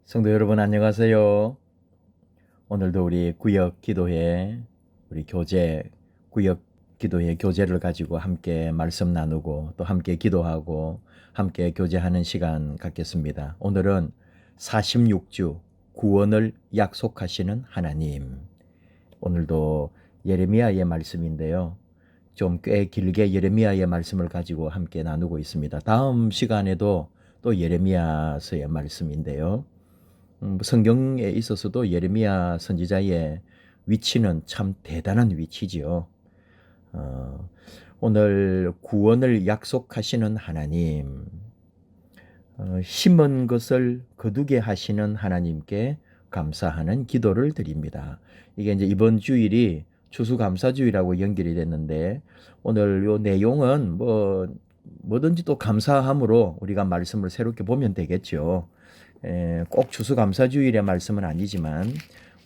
성도 여러분 안녕하세요. 오늘도 우리 구역 기도회, 우리 교제, 구역 기도회 교제를 가지고 함께 말씀 나누고 또 함께 기도하고 함께 교제하는 시간 갖겠습니다. 오늘은 46주 구원을 약속하시는 하나님. 오늘도 예레미야의 말씀인데요. 좀 꽤 길게 예레미야의 말씀을 가지고 함께 나누고 있습니다. 다음 시간에도 또 예레미야서의 말씀인데요. 성경에 있어서도 예레미야 선지자의 위치는 참 대단한 위치지요. 어, 오늘 구원을 약속하시는 하나님, 심은 것을 거두게 하시는 하나님께 감사하는 기도를 드립니다. 이게 이제 이번 주일이 추수감사주일하고 연결이 됐는데 오늘 요 내용은 뭐든지 또 감사함으로 우리가 말씀을 새롭게 보면 되겠죠. 꼭 추수감사주일의 말씀은 아니지만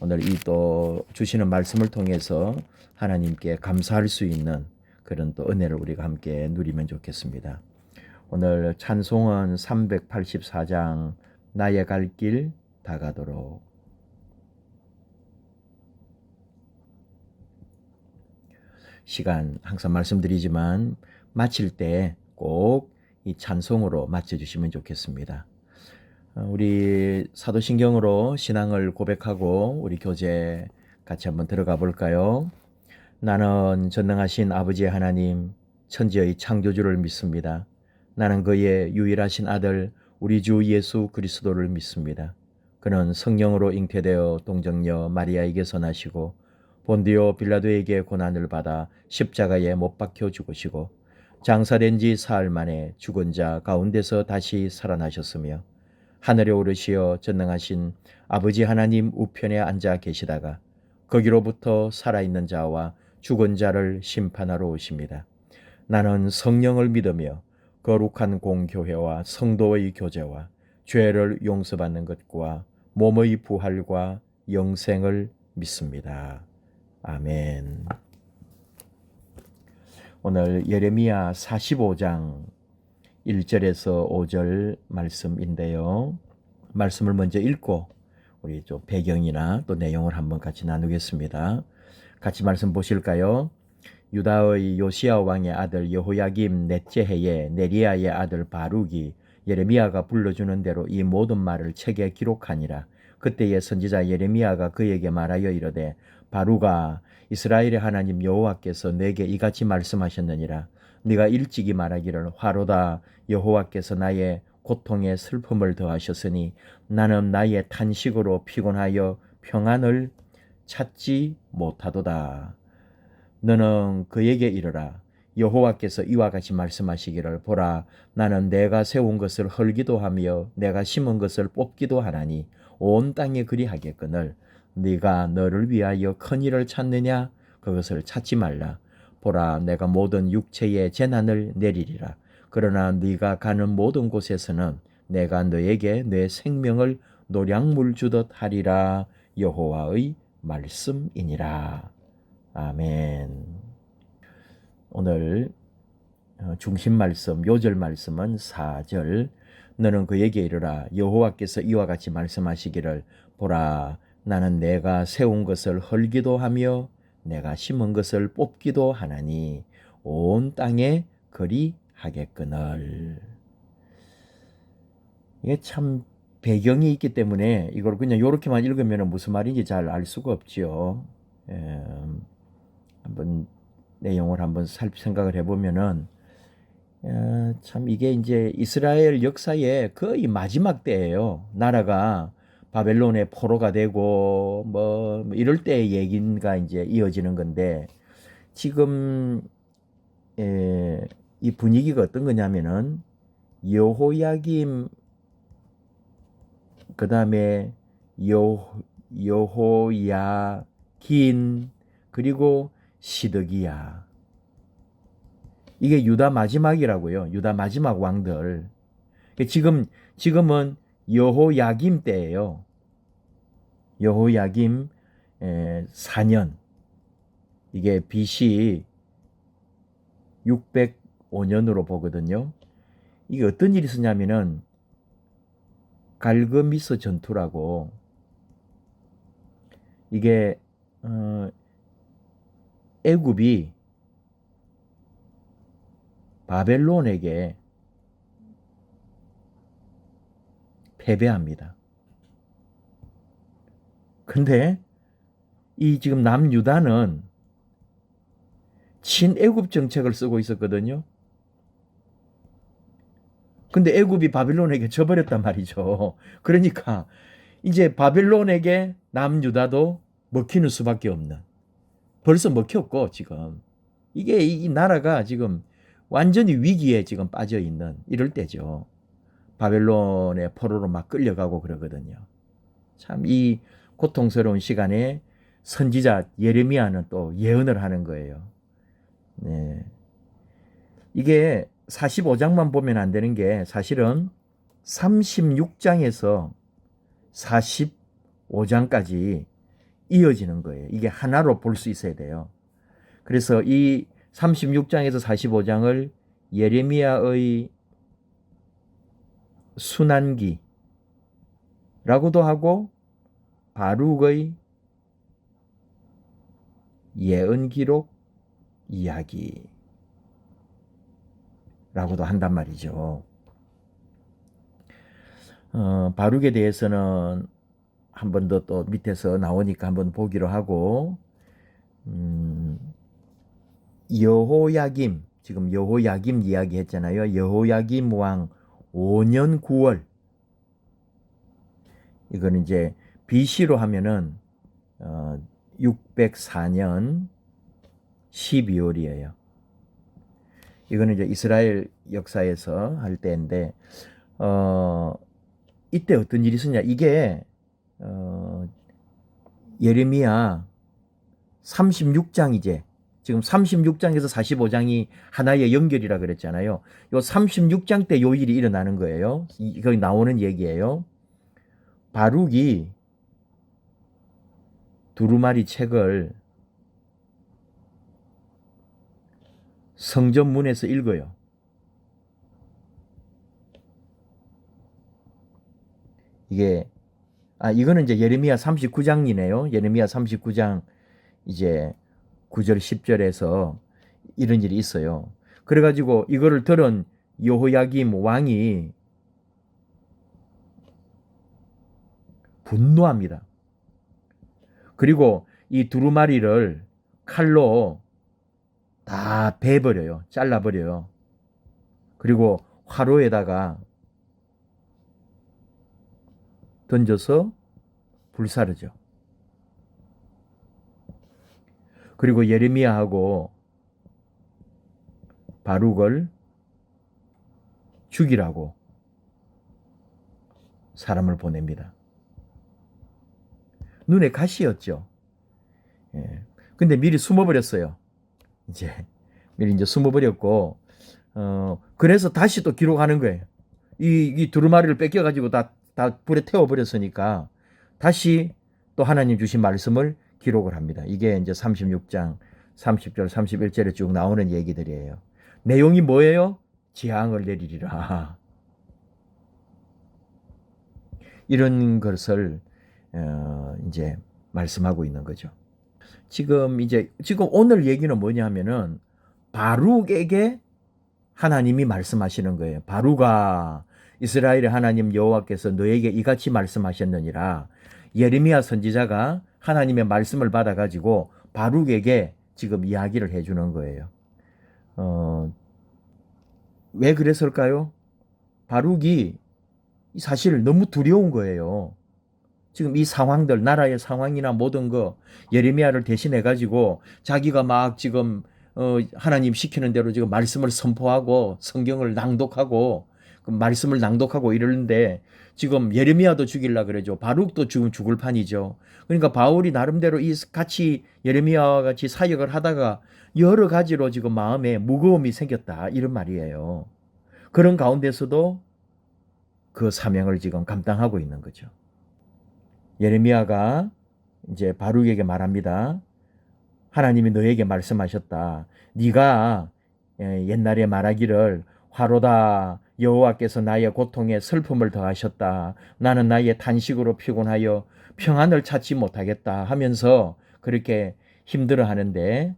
오늘 이 또 주시는 말씀을 통해서 하나님께 감사할 수 있는 그런 또 은혜를 우리가 함께 누리면 좋겠습니다. 오늘 찬송은 384장 나의 갈 길 다가도록. 시간 항상 말씀드리지만 마칠 때 꼭 이 찬송으로 마쳐주시면 좋겠습니다. 우리 사도신경으로 신앙을 고백하고 우리 교제 같이 한번 들어가 볼까요? 나는 전능하신 아버지의 하나님, 천지의 창조주를 믿습니다. 나는 그의 유일하신 아들 우리 주 예수 그리스도를 믿습니다. 그는 성령으로 잉태되어 동정녀 마리아에게서 나시고 본디오 빌라도에게 고난을 받아 십자가에 못 박혀 죽으시고 장사된 지 사흘 만에 죽은 자 가운데서 다시 살아나셨으며 하늘에 오르시어 전능하신 아버지 하나님 우편에 앉아 계시다가 거기로부터 살아있는 자와 죽은 자를 심판하러 오십니다. 나는 성령을 믿으며 거룩한 공교회와 성도의 교제와 죄를 용서받는 것과 몸의 부활과 영생을 믿습니다. 아멘. 오늘 예레미야 45장 1절에서 5절 말씀인데요. 말씀을 먼저 읽고 우리 좀 배경이나 또 내용을 한번 같이 나누겠습니다. 같이 말씀 보실까요? 유다의 요시야 왕의 아들 여호야김 넷째 해에 네리야의 아들 바룩이 예레미야가 불러주는 대로 이 모든 말을 책에 기록하니라. 그때의 선지자 예레미야가 그에게 말하여 이르되 바룩아 이스라엘의 하나님 여호와께서 내게 이같이 말씀하셨느니라. 네가 일찍이 말하기를 화로다 여호와께서 나의 고통에 슬픔을 더하셨으니 나는 나의 탄식으로 피곤하여 평안을 찾지 못하도다. 너는 그에게 이르라. 여호와께서 이와 같이 말씀하시기를 보라 나는 내가 세운 것을 헐기도 하며 내가 심은 것을 뽑기도 하나니 온 땅에 그리하겠거늘 네가 너를 위하여 큰 일을 찾느냐 그것을 찾지 말라. 보라 내가 모든 육체에 재난을 내리리라. 그러나 네가 가는 모든 곳에서는 내가 너에게 내 생명을 노량물 주듯 하리라. 여호와의 말씀이니라. 아멘. 오늘 중심 말씀, 요절 말씀은 4절. 너는 그에게 이르라. 여호와께서 이와 같이 말씀하시기를 보라 나는 내가 세운 것을 헐기도 하며 내가 심은 것을 뽑기도 하나니 온 땅에 그리하겠거늘. 이게 참 배경이 있기 때문에 이걸 그냥 이렇게만 읽으면 무슨 말인지 잘 알 수가 없지요. 한번 내용을 한번 생각을 해보면은 참 이게 이제 이스라엘 역사의 거의 마지막 때예요. 나라가 바벨론의 포로가 되고 뭐 이럴 때의 얘기가 이제 이어지는 건데 지금 이 분위기가 어떤 거냐면은 여호야김 그 다음에 여호야긴 그리고 시드기야. 이게 유다 마지막이라고요. 유다 마지막 왕들. 지금은 여호야김 때예요. 여호야김 4년. 이게 BC 605년으로 보거든요. 이게 어떤 일이 있었냐면은 갈그미스 전투라고, 이게 애굽이 바벨론에게 패배합니다. 근데 이 지금 남유다는 친애굽 정책을 쓰고 있었거든요. 근데 애굽이 바벨론에게 져버렸단 말이죠. 그러니까 이제 바벨론에게 남유다도 먹히는 수밖에 없는, 벌써 먹혔고 지금 이게 이 나라가 지금 완전히 위기에 지금 빠져 있는 이럴 때죠. 바벨론의 포로로 막 끌려가고 그러거든요. 참 이 고통스러운 시간에 선지자 예레미야는 또 예언을 하는 거예요. 네. 이게 45장만 보면 안 되는 게 사실은 36장에서 45장까지 이어지는 거예요. 이게 하나로 볼 수 있어야 돼요. 그래서 이 36장에서 45장을 예레미야의 순환기라고도 하고 바룩의 예언기록 이야기라고도 한단 말이죠. 바룩에 대해서는 한 번 더 또 밑에서 나오니까 한번 보기로 하고, 여호야김, 지금 여호야김 이야기 했잖아요. 여호야김 왕 5년 9월. 이거는 이제 BC로 하면은 604년 12월이에요. 이거는 이제 이스라엘 역사에서 할 때인데, 이때 어떤 일이 있었냐? 이게 예레미야 36장이제, 지금 36장에서 45장이 하나의 연결이라 그랬잖아요. 요 36장 때 요 일이 일어나는 거예요. 거기 나오는 얘기예요. 바룩이 두루마리 책을 성전문에서 읽어요. 이거는 이제 예레미야 39장이네요. 예레미야 39장 이제 9절 10절에서 이런 일이 있어요. 그래가지고 이거를 들은 여호야김 왕이 분노합니다. 그리고 이 두루마리를 칼로 다 베버려요. 잘라버려요. 그리고 화로에다가 던져서 불사르죠. 그리고 예레미야하고 바룩을 죽이라고 사람을 보냅니다. 눈에 가시였죠. 예. 근데 미리 숨어버렸어요. 미리 이제 숨어버렸고, 그래서 다시 또 기록하는 거예요. 이 두루마리를 뺏겨가지고 다 불에 태워버렸으니까 다시 또 하나님 주신 말씀을 기록을 합니다. 이게 이제 36장 30절 31절에 쭉 나오는 얘기들이에요. 내용이 뭐예요? 재앙을 내리리라. 이런 것을 이제 말씀하고 있는 거죠. 지금 오늘 얘기는 뭐냐면은 바룩에게 하나님이 말씀하시는 거예요. 바룩아, 이스라엘의 하나님 여호와께서 너에게 이같이 말씀하셨느니라. 예레미야 선지자가 하나님의 말씀을 받아가지고 바룩에게 지금 이야기를 해주는 거예요. 왜 그랬을까요? 바룩이 사실 너무 두려운 거예요. 지금 이 상황들, 나라의 상황이나 모든 거 예레미야를 대신해가지고 자기가 막 지금 하나님 시키는 대로 지금 말씀을 선포하고 성경을 낭독하고 말씀을 낭독하고 이러는데 지금 예레미야도 죽이려고 그러죠. 바룩도 지금 죽을 판이죠. 그러니까 바울이 나름대로 같이 예레미야와 같이 사역을 하다가 여러 가지로 지금 마음에 무거움이 생겼다 이런 말이에요. 그런 가운데서도 그 사명을 지금 감당하고 있는 거죠. 예레미야가 이제 바룩에게 말합니다. 하나님이 너에게 말씀하셨다. 네가 옛날에 말하기를 화로다, 여호와께서 나의 고통에 슬픔을 더하셨다. 나는 나의 탄식으로 피곤하여 평안을 찾지 못하겠다 하면서 그렇게 힘들어하는데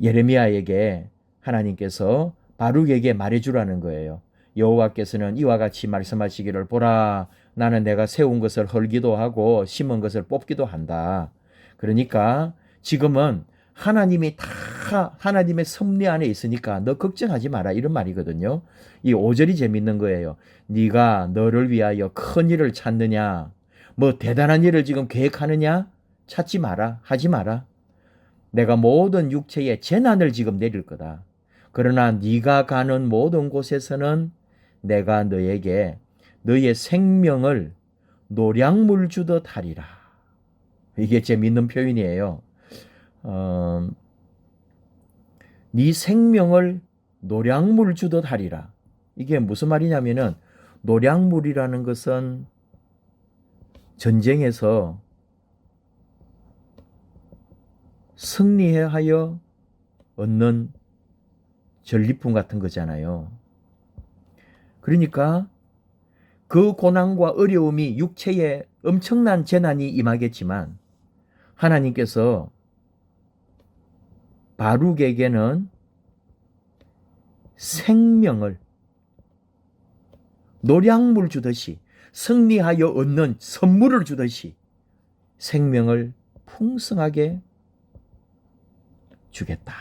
예레미야에게 하나님께서 바룩에게 말해주라는 거예요. 여호와께서는 이와 같이 말씀하시기를 보라, 나는 내가 세운 것을 헐기도 하고 심은 것을 뽑기도 한다. 그러니까 지금은 하나님이 다 하나님의 섭리 안에 있으니까 너 걱정하지 마라, 이런 말이거든요. 이 5절이 재밌는 거예요. 네가 너를 위하여 큰 일을 찾느냐, 뭐 대단한 일을 지금 계획하느냐, 찾지 마라, 하지 마라. 내가 모든 육체에 재난을 지금 내릴 거다. 그러나 네가 가는 모든 곳에서는 내가 너에게 너의 생명을 노량물 주듯 하리라. 이게 재밌는 표현이에요. 네 생명을 노량물 주듯 하리라. 이게 무슨 말이냐면은, 노량물이라는 것은 전쟁에서 승리하여 얻는 전리품 같은 거잖아요. 그러니까 그 고난과 어려움이 육체에 엄청난 재난이 임하겠지만 하나님께서 바룩에게는 생명을 노량물 주듯이, 승리하여 얻는 선물을 주듯이 생명을 풍성하게 주겠다.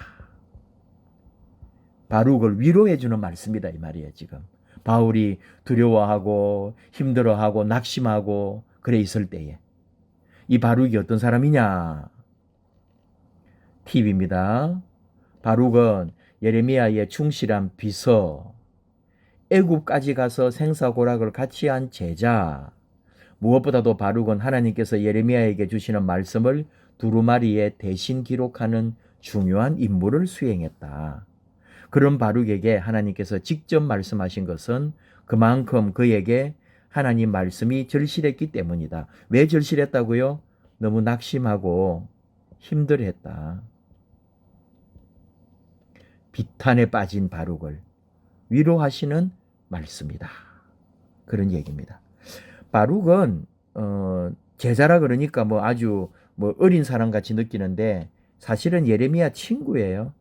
바룩을 위로해주는 말씀이다, 이 말이에요. 지금 바울이 두려워하고 힘들어하고 낙심하고 그래 있을 때에 이 바룩이 어떤 사람이냐? 팁입니다. 바룩은 예레미야의 충실한 비서, 애굽까지 가서 생사고락을 같이 한 제자, 무엇보다도 바룩은 하나님께서 예레미야에게 주시는 말씀을 두루마리에 대신 기록하는 중요한 임무를 수행했다. 그런 바룩에게 하나님께서 직접 말씀하신 것은 그만큼 그에게 하나님 말씀이 절실했기 때문이다. 왜 절실했다고요? 너무 낙심하고 힘들어했다. 비탄에 빠진 바룩을 위로하시는 말씀이다. 그런 얘기입니다. 바룩은 제자라 그러니까 뭐 아주 뭐 어린 사람 같이 느끼는데 사실은 예레미야 친구예요.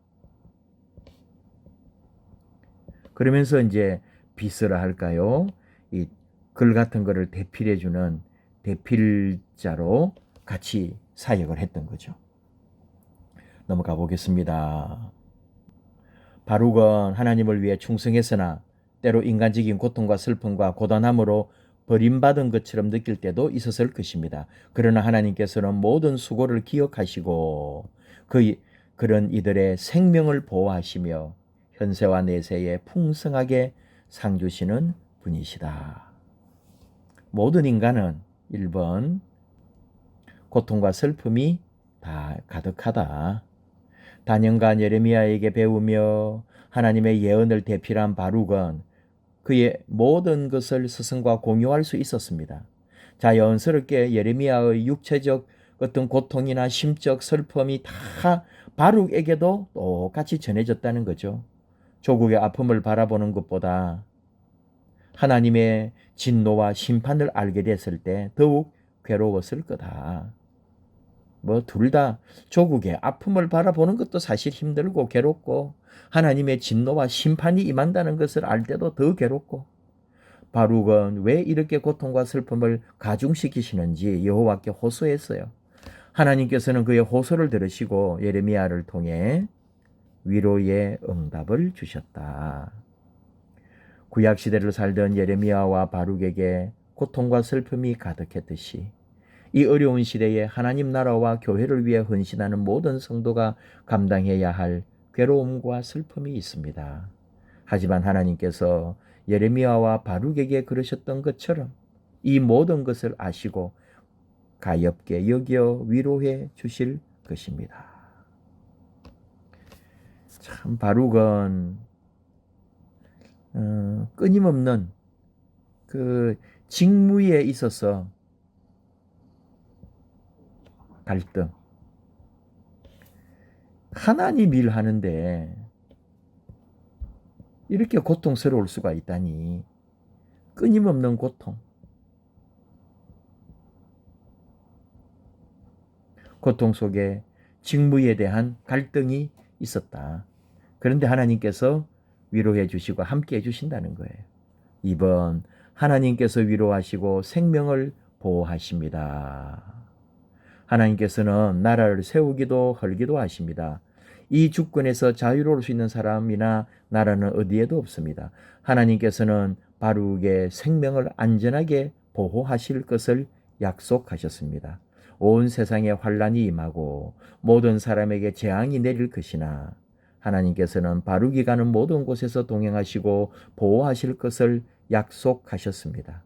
그러면서 이제 비서라 할까요? 이 글 같은 거를 대필해주는 대필자로 같이 사역을 했던 거죠. 넘어가 보겠습니다. 바룩은 하나님을 위해 충성했으나 때로 인간적인 고통과 슬픔과 고단함으로 버림받은 것처럼 느낄 때도 있었을 것입니다. 그러나 하나님께서는 모든 수고를 기억하시고 그런 이들의 생명을 보호하시며 현세와 내세에 풍성하게 상 주시는 분이시다. 모든 인간은 1번 고통과 슬픔이 다 가득하다. 단연간 예레미야에게 배우며 하나님의 예언을 대필한 바룩은 그의 모든 것을 스승과 공유할 수 있었습니다. 자연스럽게 예레미야의 육체적 어떤 고통이나 심적 슬픔이 다 바룩에게도 똑같이 전해졌다는 거죠. 조국의 아픔을 바라보는 것보다 하나님의 진노와 심판을 알게 됐을 때 더욱 괴로웠을 거다. 뭐 둘 다 조국의 아픔을 바라보는 것도 사실 힘들고 괴롭고 하나님의 진노와 심판이 임한다는 것을 알 때도 더 괴롭고, 바룩은 왜 이렇게 고통과 슬픔을 가중시키시는지 여호와께 호소했어요. 하나님께서는 그의 호소를 들으시고 예레미야를 통해 위로의 응답을 주셨다. 구약시대를 살던 예레미야와 바룩에게 고통과 슬픔이 가득했듯이 이 어려운 시대에 하나님 나라와 교회를 위해 헌신하는 모든 성도가 감당해야 할 괴로움과 슬픔이 있습니다. 하지만 하나님께서 예레미야와 바룩에게 그러셨던 것처럼 이 모든 것을 아시고 가엾게 여겨 위로해 주실 것입니다. 참 바룩은 끊임없는 그 직무에 있어서 갈등, 하나님 일하는데 이렇게 고통스러울 수가 있다니. 끊임없는 고통. 고통 속에 직무에 대한 갈등이 있었다. 그런데 하나님께서 위로해 주시고 함께 해 주신다는 거예요. 2번, 하나님께서 위로하시고 생명을 보호하십니다. 하나님께서는 나라를 세우기도 헐기도 하십니다. 이 주권에서 자유로울 수 있는 사람이나 나라는 어디에도 없습니다. 하나님께서는 바룩의 생명을 안전하게 보호하실 것을 약속하셨습니다. 온 세상에 환란이 임하고 모든 사람에게 재앙이 내릴 것이나 하나님께서는 바룩이 가는 모든 곳에서 동행하시고 보호하실 것을 약속하셨습니다.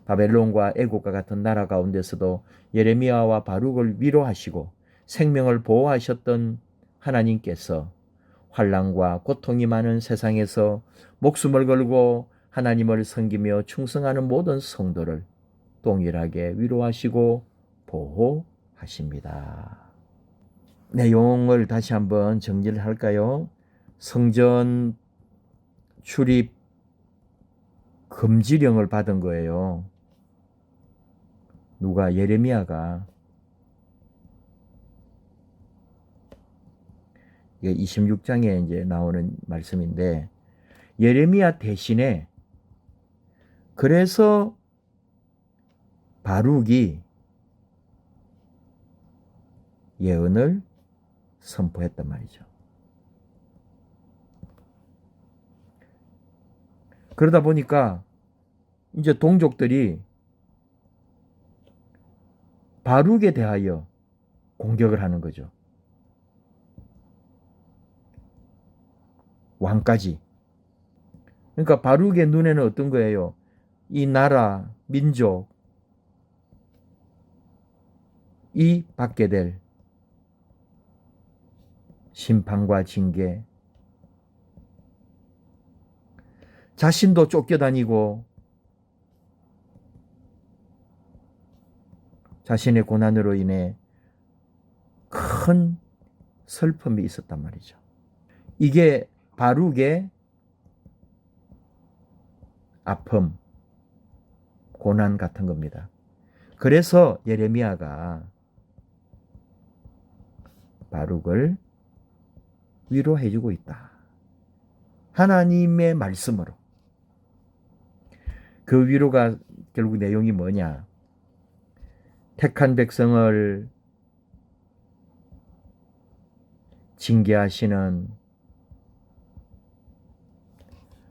바벨론과 애국과 같은 나라 가운데서도 예레미야와 바룩을 위로하시고 생명을 보호하셨던 하나님께서 환난과 고통이 많은 세상에서 목숨을 걸고 하나님을 섬기며 충성하는 모든 성도를 동일하게 위로하시고 보호하십니다. 내용을 다시 한번 정리를 할까요? 성전 출입 금지령을 받은 거예요. 누가? 예레미야가. 이게 26장에 이제 나오는 말씀인데, 예레미야 대신에 그래서 바룩이 예언을 선포했단 말이죠. 그러다 보니까 이제 동족들이 바룩에 대하여 공격을 하는 거죠. 왕까지. 그러니까 바룩의 눈에는 어떤 거예요? 이 나라, 민족, 이 받게 될 심판과 징계, 자신도 쫓겨다니고 자신의 고난으로 인해 큰 슬픔이 있었단 말이죠. 이게 바룩의 아픔, 고난 같은 겁니다. 그래서 예레미야가 바룩을 위로해주고 있다. 하나님의 말씀으로. 그 위로가 결국 내용이 뭐냐? 택한 백성을 징계하시는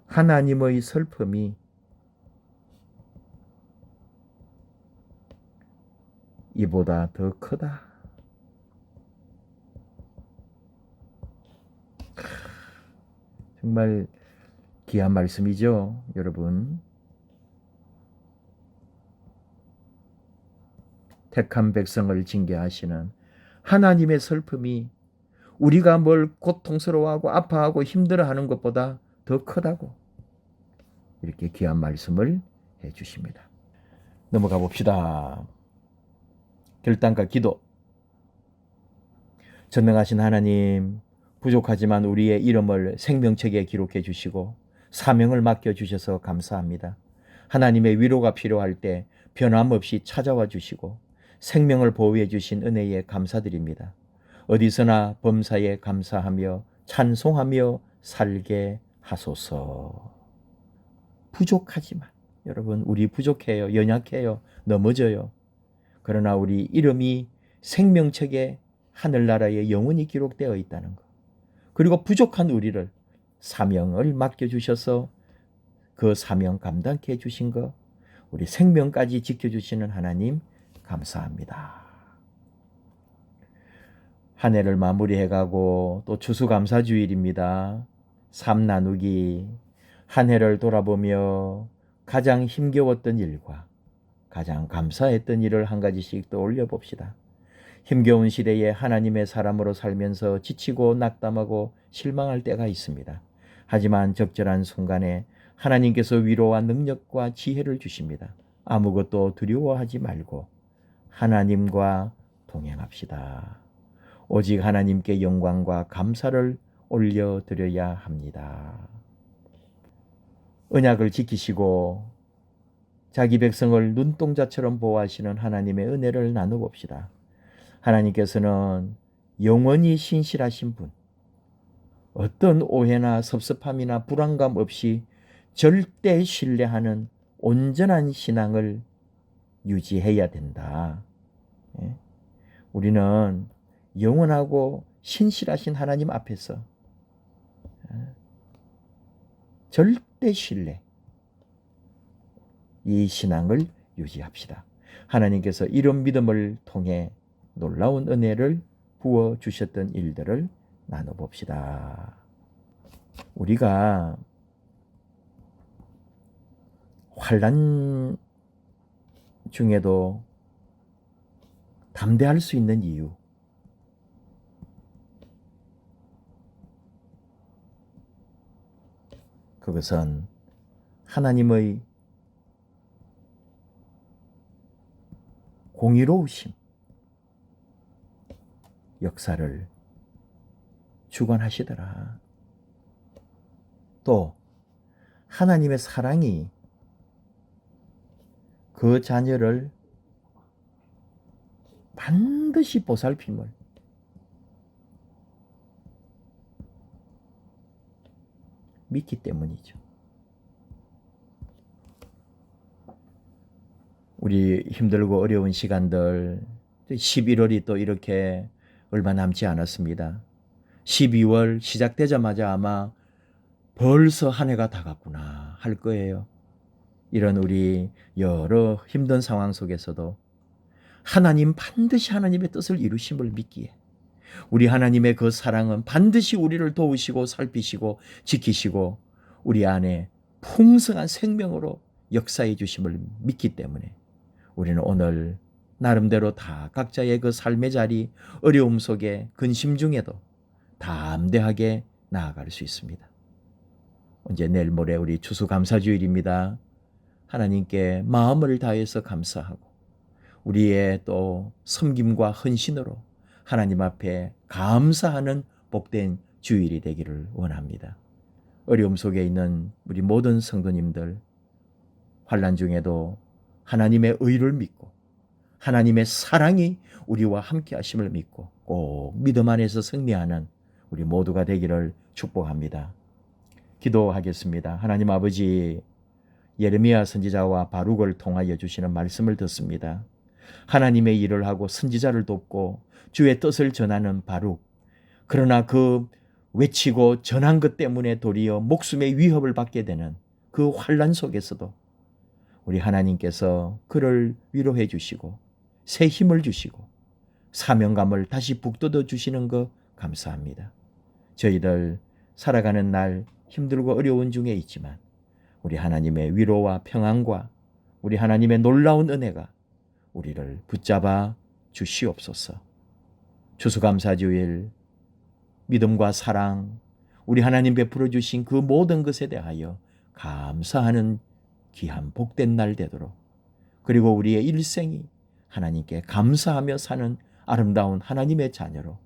하나님의 슬픔이 이보다 더 크다. 정말 귀한 말씀이죠, 여러분. 택한 백성을 징계하시는 하나님의 슬픔이 우리가 뭘 고통스러워하고 아파하고 힘들어하는 것보다 더 크다고 이렇게 귀한 말씀을 해주십니다. 넘어가 봅시다. 결단과 기도. 전능하신 하나님, 부족하지만 우리의 이름을 생명책에 기록해 주시고 사명을 맡겨주셔서 감사합니다. 하나님의 위로가 필요할 때 변함없이 찾아와 주시고 생명을 보호해 주신 은혜에 감사드립니다. 어디서나 범사에 감사하며 찬송하며 살게 하소서. 부족하지만 여러분, 우리 부족해요. 연약해요. 넘어져요. 그러나 우리 이름이 생명책에 하늘나라에 영원히 기록되어 있다는 것. 그리고 부족한 우리를 사명을 맡겨주셔서 그 사명 감당케 해주신 것, 우리 생명까지 지켜주시는 하나님 감사합니다. 한 해를 마무리해가고 또 추수감사주일입니다. 삶 나누기. 한 해를 돌아보며 가장 힘겨웠던 일과 가장 감사했던 일을 한 가지씩 떠올려 봅시다. 힘겨운 시대에 하나님의 사람으로 살면서 지치고 낙담하고 실망할 때가 있습니다. 하지만 적절한 순간에 하나님께서 위로와 능력과 지혜를 주십니다. 아무것도 두려워하지 말고 하나님과 동행합시다. 오직 하나님께 영광과 감사를 올려드려야 합니다. 언약을 지키시고 자기 백성을 눈동자처럼 보호하시는 하나님의 은혜를 나눠봅시다. 하나님께서는 영원히 신실하신 분, 어떤 오해나 섭섭함이나 불안감 없이 절대 신뢰하는 온전한 신앙을 유지해야 된다. 우리는 영원하고 신실하신 하나님 앞에서 절대 신뢰, 이 신앙을 유지합시다. 하나님께서 이런 믿음을 통해 놀라운 은혜를 부어주셨던 일들을 나눠봅시다. 우리가 환난 중에도 담대할 수 있는 이유, 그것은 하나님의 공의로우심, 역사를 주관하시더라. 또 하나님의 사랑이 그 자녀를 반드시 보살핌을 믿기 때문이죠. 우리 힘들고 어려운 시간들, 11월이 또 이렇게 얼마 남지 않았습니다. 12월 시작되자마자 아마 벌써 한 해가 다 갔구나 할 거예요. 이런 우리 여러 힘든 상황 속에서도 하나님 반드시 하나님의 뜻을 이루심을 믿기에 우리 하나님의 그 사랑은 반드시 우리를 도우시고 살피시고 지키시고 우리 안에 풍성한 생명으로 역사해 주심을 믿기 때문에 우리는 오늘 나름대로 다 각자의 그 삶의 자리, 어려움 속에 근심 중에도 담대하게 나아갈 수 있습니다. 언제 내일 모레 우리 추수감사주일입니다. 하나님께 마음을 다해서 감사하고 우리의 또 섬김과 헌신으로 하나님 앞에 감사하는 복된 주일이 되기를 원합니다. 어려움 속에 있는 우리 모든 성도님들, 환난 중에도 하나님의 의를 믿고 하나님의 사랑이 우리와 함께 하심을 믿고 꼭 믿음 안에서 승리하는 우리 모두가 되기를 축복합니다. 기도하겠습니다. 하나님 아버지, 예레미야 선지자와 바룩을 통하여 주시는 말씀을 듣습니다. 하나님의 일을 하고 선지자를 돕고 주의 뜻을 전하는 바룩, 그러나 그 외치고 전한 것 때문에 도리어 목숨의 위협을 받게 되는 그 환난 속에서도 우리 하나님께서 그를 위로해 주시고 새 힘을 주시고 사명감을 다시 북돋워 주시는 것 감사합니다. 저희들 살아가는 날 힘들고 어려운 중에 있지만 우리 하나님의 위로와 평안과 우리 하나님의 놀라운 은혜가 우리를 붙잡아 주시옵소서. 추수감사주일 믿음과 사랑, 우리 하나님 베풀어 주신 그 모든 것에 대하여 감사하는 귀한 복된 날 되도록, 그리고 우리의 일생이 하나님께 감사하며 사는 아름다운 하나님의 자녀로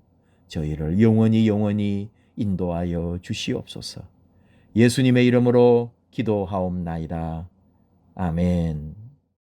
저희를 영원히 인도하여 주시옵소서. 예수님의 이름으로 기도하옵나이다. 아멘.